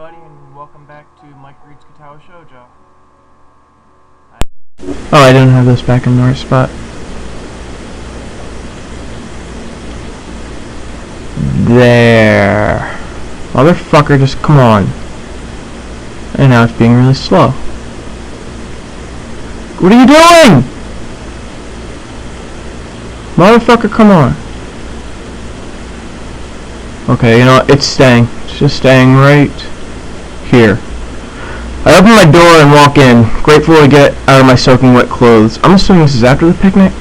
everybody, and welcome back to Mike Reed's Katawa Shoujo. Oh, I didn't have this back in the right spot. There. Motherfucker, just come on. And now it's being really slow. What are you doing? Motherfucker, come on. Okay, you know what? It's staying. It's just staying right here. I open my door and walk in, grateful to get out of my soaking wet clothes. I'm assuming this is after the picnic?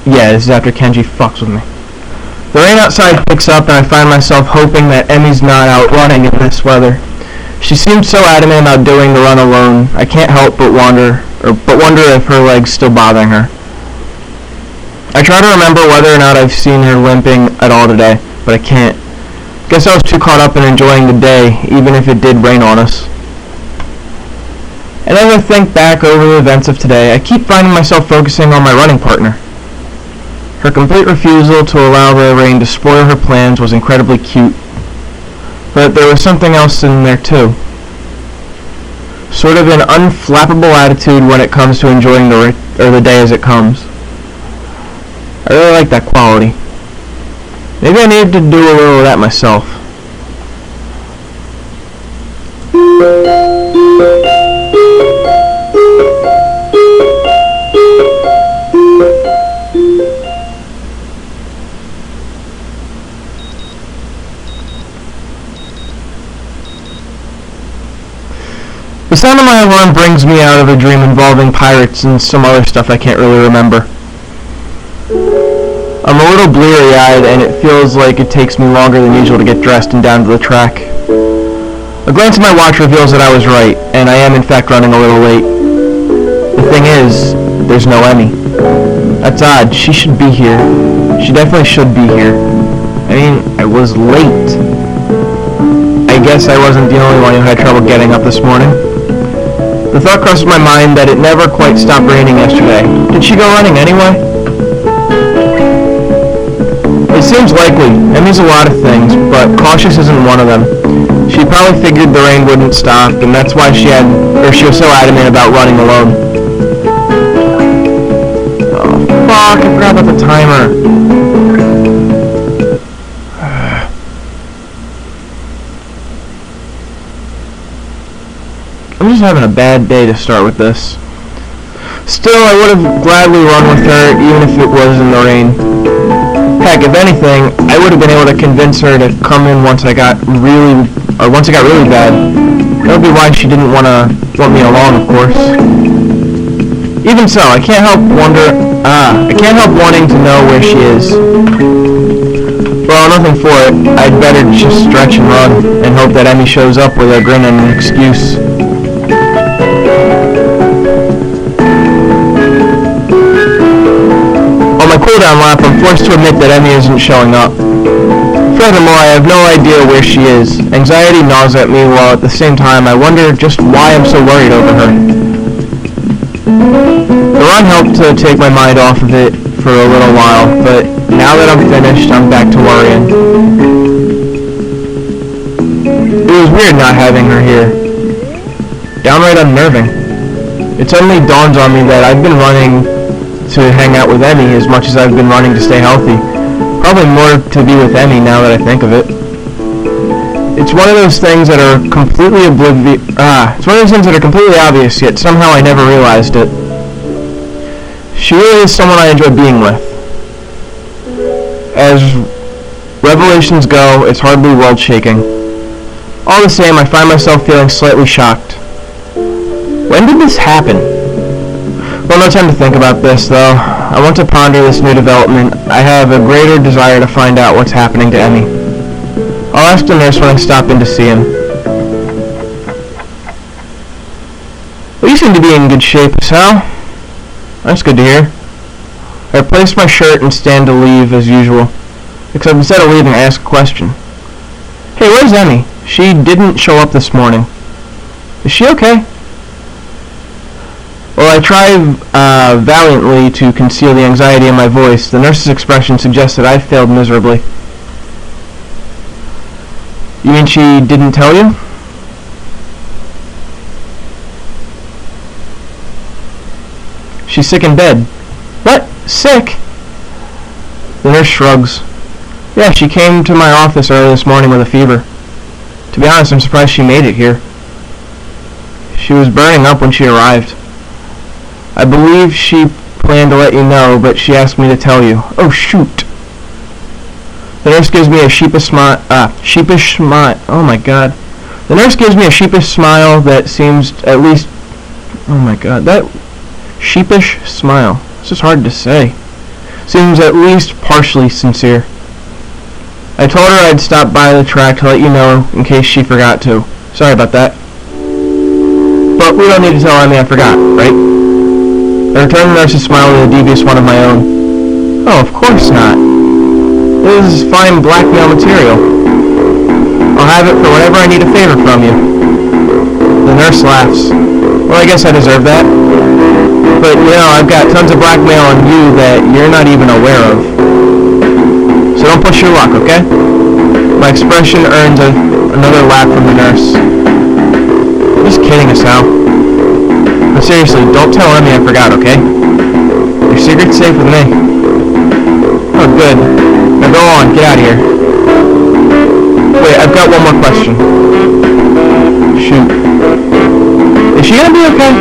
Yeah, this is after Kenji fucks with me. The rain outside picks up and I find myself hoping that Emi's not out running in this weather. She seems so adamant about doing the run alone, I can't help but wonder if her leg's still bothering her. I try to remember whether or not I've seen her limping at all today, but I can't. Guess I was too caught up in enjoying the day, even if it did rain on us. And as I think back over the events of today, I keep finding myself focusing on my running partner. Her complete refusal to allow the rain to spoil her plans was incredibly cute. But there was something else in there too. Sort of an unflappable attitude when it comes to enjoying the day as it comes. I really like that quality. Maybe I need to do a little of that myself. The sound of my alarm brings me out of a dream involving pirates and some other stuff I can't really remember. I'm a little bleary-eyed and it feels like it takes me longer than usual to get dressed and down to the track. A glance at my watch reveals that I was right, and I am in fact running a little late. The thing is, there's no Emi. That's odd, she should be here. She definitely should be here. I mean, I was late. I guess I wasn't the only one who had trouble getting up this morning. The thought crosses my mind that it never quite stopped raining yesterday. Did she go running anyway? It seems likely. Emi's a lot of things, but cautious isn't one of them. She probably figured the rain wouldn't stop, and that's why she was so adamant about running alone. Oh, fuck, I forgot about the timer. I'm just having a bad day to start with this. Still, I would have gladly run with her, even if it was in the rain. Heck, if anything, I would have been able to convince her to come in once it got really bad. That would be why she didn't want me along, of course. Even so, I can't help wanting to know where she is. Well, nothing for it. I'd better just stretch and run, and hope that Emi shows up with a grin and an excuse. Cooldown lap, I'm forced to admit that Emi isn't showing up. Furthermore, I have no idea where she is. Anxiety gnaws at me while at the same time I wonder just why I'm so worried over her. The run helped to take my mind off of it for a little while, but now that I'm finished, I'm back to worrying. It was weird not having her here. Downright unnerving. It suddenly dawns on me that I've been running to hang out with Emi as much as I've been running to stay healthy. Probably more to be with Emi now that I think of it. It's one of those things that are completely obvious, yet somehow I never realized it. She really is someone I enjoy being with. As revelations go, it's hardly world-shaking. All the same, I find myself feeling slightly shocked. When did this happen? Well, no time to think about this, though. I want to ponder this new development. I have a greater desire to find out what's happening to Emi. I'll ask the nurse when I stop in to see him. Well, you seem to be in good shape, Hisao. That's good to hear. I replace my shirt and stand to leave as usual. Except instead of leaving, I ask a question. Hey, where's Emi? She didn't show up this morning. Is she okay? While I try valiantly to conceal the anxiety in my voice, the nurse's expression suggests that I've failed miserably. You mean she didn't tell you? She's sick in bed. What? Sick? The nurse shrugs. Yeah, she came to my office early this morning with a fever. To be honest, I'm surprised she made it here. She was burning up when she arrived. I believe she planned to let you know, but she asked me to tell you. Oh, shoot. The nurse gives me a sheepish smile. Oh my god. The nurse gives me a sheepish smile that seems at least... Oh my god. That sheepish smile. It's just hard to say. Seems at least partially sincere. I told her I'd stop by the track to let you know in case she forgot to. Sorry about that. But we don't need to tell Emi I forgot, right? I returned the nurse's smile with a devious one of my own. Oh, of course not. This is fine blackmail material. I'll have it for whenever I need a favor from you. The nurse laughs. Well, I guess I deserve that. But, you know, I've got tons of blackmail on you that you're not even aware of. So don't push your luck, okay? My expression earns another laugh from the nurse. I'm just kidding, Hisao. But seriously, don't tell Emi I forgot, okay? Your secret's safe with me. Oh, good. Now go on, get out of here. Wait, I've got one more question. Shoot. Is she gonna be okay?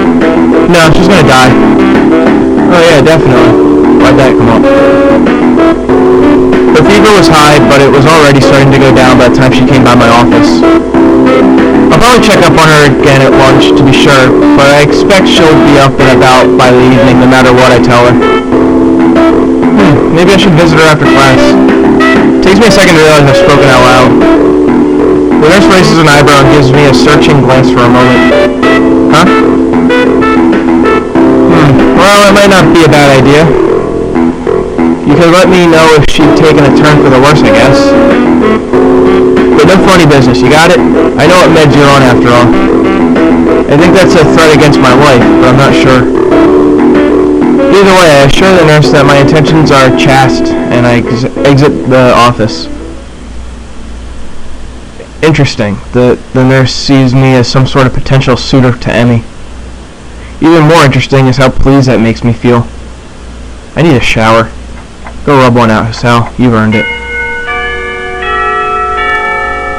No, she's gonna die. Oh yeah, definitely. Why'd that come up? The fever was high, but it was already starting to go down by the time she came by my office. I'll probably check up on her again at lunch to be sure, but I expect she'll be up and about by the evening no matter what I tell her. Maybe I should visit her after class. It takes me a second to realize I've spoken out loud. The nurse raises an eyebrow and gives me a searching glance for a moment. Huh? Well, that might not be a bad idea. You could let me know if she'd taken a turn for the worse, I guess. But no funny business, you got it? I know what meds you're on after all. I think that's a threat against my life, but I'm not sure. Either way, I assure the nurse that my intentions are chaste, and I exit the office. Interesting. The nurse sees me as some sort of potential suitor to Emi. Even more interesting is how pleased that makes me feel. I need a shower. Go rub one out, Hisao. You've earned it.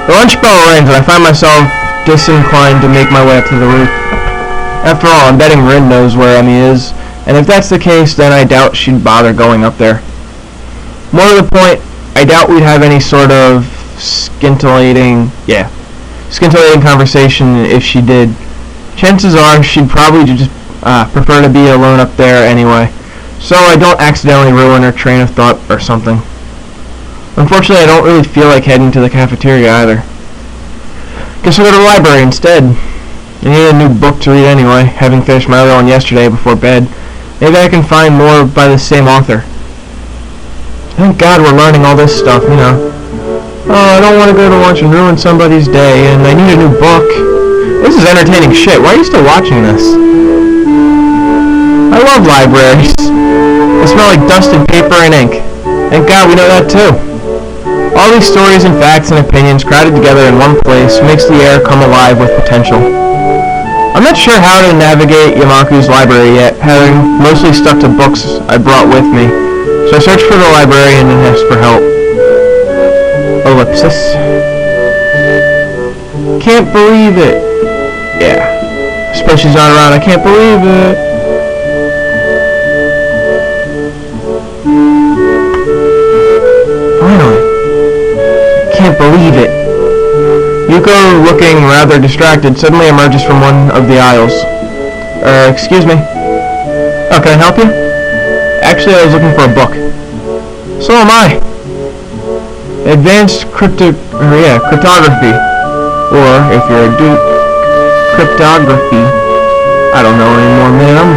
The lunch bell rings and I find myself disinclined to make my way up to the roof. After all, I'm betting Rin knows where Emi is, and if that's the case, then I doubt she'd bother going up there. More to the point, I doubt we'd have any sort of scintillating conversation if she did. Chances are she'd probably just prefer to be alone up there anyway, so I don't accidentally ruin her train of thought or something. Unfortunately, I don't really feel like heading to the cafeteria either. Guess I'll go to the library instead. I need a new book to read anyway, having finished my other one yesterday before bed. Maybe I can find more by the same author. Thank God we're learning all this stuff, you know. Oh, I don't want to go to lunch and ruin somebody's day, and I need a new book. This is entertaining shit. Why are you still watching this? I love libraries. They smell like dust and paper and ink. Thank God we know that too. All these stories and facts and opinions crowded together in one place makes the air come alive with potential. I'm not sure how to navigate Yamaku's library yet, having mostly stuck to books I brought with me, so I search for the librarian and ask for help. Ellipsis. Can't believe it. Yeah. I suppose she's not around. I can't believe it. Finally. Can't believe it. Yuko, looking rather distracted, suddenly emerges from one of the aisles. Excuse me. Oh, can I help you? Actually, I was looking for a book. So am I. Advanced cryptography. Or, if you're a dude, cryptography. I don't know anymore, ma'am.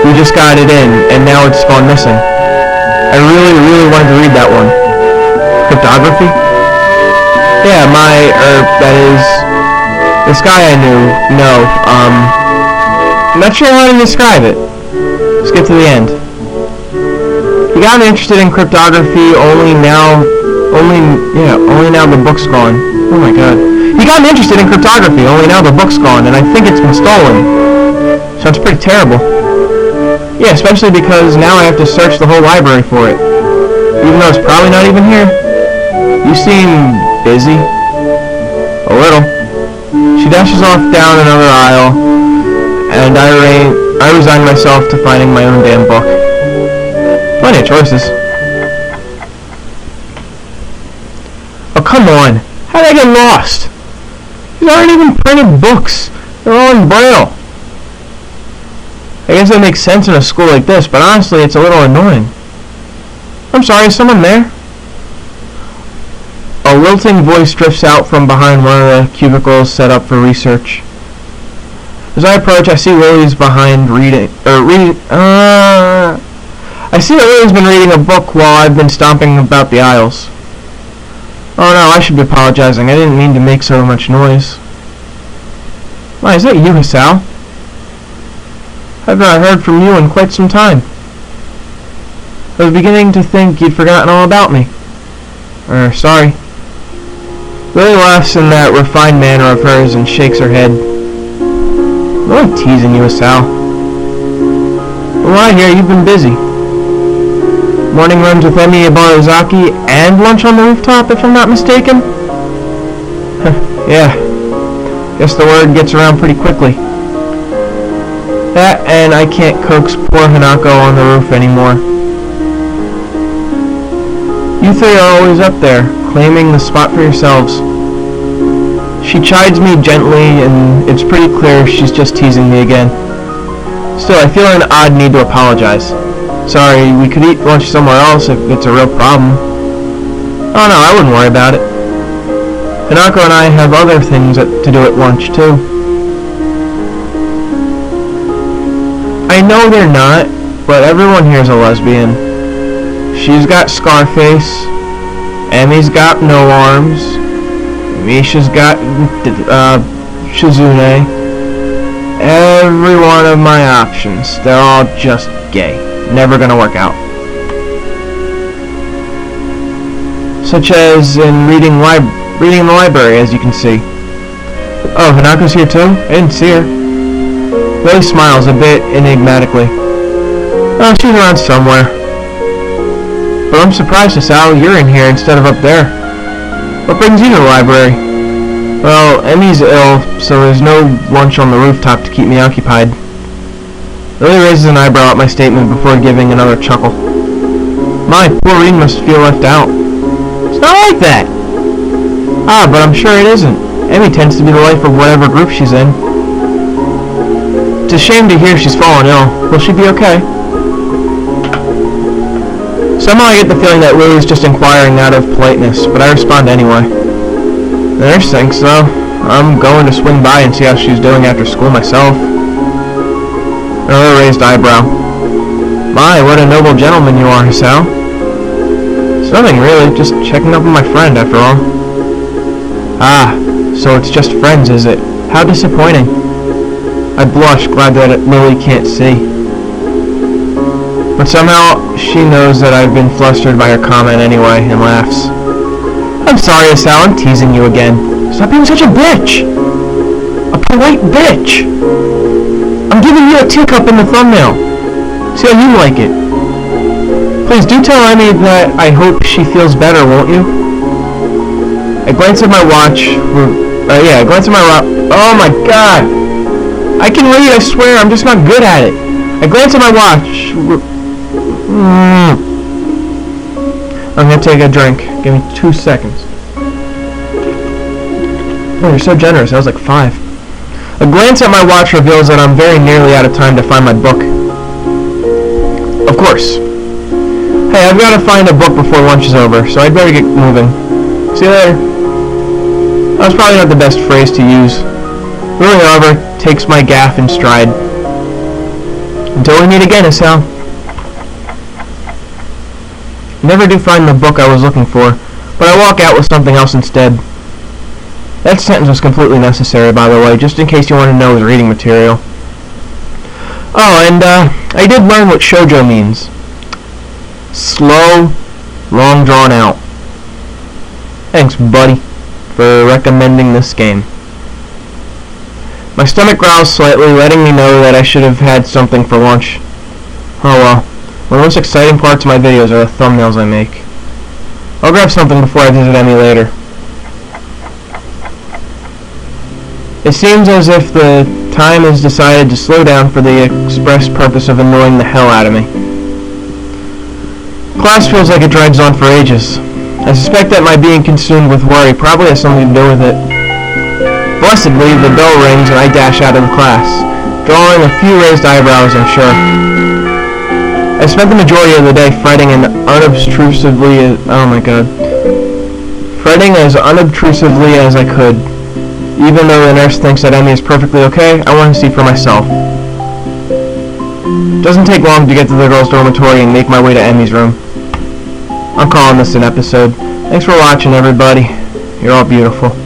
We just got it in, and now it's gone missing. I really, really wanted to read that one. Cryptography? Yeah, that is... This guy I knew, I'm not sure how to describe it. Skip to the end. He He got me interested in cryptography only now the book's gone. Oh my god. He got me interested in cryptography only now the book's gone, and I think it's been stolen. Sounds pretty terrible. Yeah, especially because now I have to search the whole library for it. Even though it's probably not even here. You seem busy. A little. She dashes off down another aisle, and I resign myself to finding my own damn book. Plenty of choices. Oh, come on. How did I get lost? These aren't even printed books. They're all in Braille. I guess that makes sense in a school like this, but honestly, it's a little annoying. I'm sorry, is someone there? A lilting voice drifts out from behind one of the cubicles set up for research. As I approach, I see Lily's behind I see that Lily's been reading a book while I've been stomping about the aisles. Oh no, I should be apologizing. I didn't mean to make so much noise. Why, is that you, Hisao? I've not heard from you in quite some time. I was beginning to think you'd forgotten all about me. Sorry. Lily laughs in that refined manner of hers and shakes her head. I'm only teasing you, Hisao. Well, I hear you've been busy. Morning runs with Emi at Barizaki and lunch on the rooftop, if I'm not mistaken? Yeah. Guess the word gets around pretty quickly. That, and I can't coax poor Hanako on the roof anymore. You three are always up there, claiming the spot for yourselves. She chides me gently, and it's pretty clear she's just teasing me again. Still, I feel an odd need to apologize. Sorry, we could eat lunch somewhere else if it's a real problem. Oh no, I wouldn't worry about it. Hanako and I have other things to do at lunch, too. I know they're not, but everyone here's a lesbian. She's got Scarface, Emi's got no arms, Misha's got Shizune. Every one of my options, they're all just gay. Never gonna work out. Such as in reading in the library, as you can see. Oh, Hanako's here too? I didn't see her. Lily smiles a bit enigmatically. Oh, she's around somewhere. But I'm surprised, Hisao, you're in here instead of up there. What brings you to the library? Well, Emi's ill, so there's no lunch on the rooftop to keep me occupied. Lily raises an eyebrow at my statement before giving another chuckle. My, poor Reed must feel left out. It's not like that! Ah, but I'm sure it isn't. Emi tends to be the life of whatever group she's in. It's a shame to hear she's fallen ill. Will she be okay? Somehow I get the feeling that Lily's just inquiring out of politeness, but I respond anyway. The nurse thinks so. I'm going to swing by and see how she's doing after school myself. Another raised eyebrow. My, what a noble gentleman you are, Hisao. It's nothing really, just checking up on my friend after all. Ah, so it's just friends, is it? How disappointing. I blush, glad that Lily can't see. But somehow, she knows that I've been flustered by her comment anyway, and laughs. I'm sorry, Hisao, I'm teasing you again. Stop being such a bitch! A polite bitch! I'm giving you a teacup in the thumbnail. See how you like it. Please do tell Emi that I hope she feels better, won't you? I glance at my watch. I glance at my watch. Oh my god! I can read, I swear, I'm just not good at it. I glance at my watch. I'm gonna take a drink. Give me 2 seconds. Oh, you're so generous. That was like 5. A glance at my watch reveals that I'm very nearly out of time to find my book. Of course. Hey, I've got to find a book before lunch is over, so I'd better get moving. See you later. That was probably not the best phrase to use. Lily, however, takes my gaffe in stride. Until we meet again, Hisao. Never do find the book I was looking for, but I walk out with something else instead. That sentence was completely necessary, by the way, just in case you want to know his reading material. Oh, and I did learn what shoujo means. Slow, long drawn out. Thanks, buddy, for recommending this game. My stomach growls slightly, letting me know that I should have had something for lunch. Oh well. One of the most exciting parts of my videos are the thumbnails I make. I'll grab something before I visit Emi later. It seems as if the time has decided to slow down for the express purpose of annoying the hell out of me. Class feels like it drags on for ages. I suspect that my being consumed with worry probably has something to do with it. Blessedly, the bell rings and I dash out of the class, drawing a few raised eyebrows, I'm sure. I spent the majority of the day fretting as unobtrusively as I could. Even though the nurse thinks that Emi is perfectly okay, I want to see for myself. It doesn't take long to get to the girls' dormitory and make my way to Emi's room. I'm calling this an episode. Thanks for watching, everybody. You're all beautiful.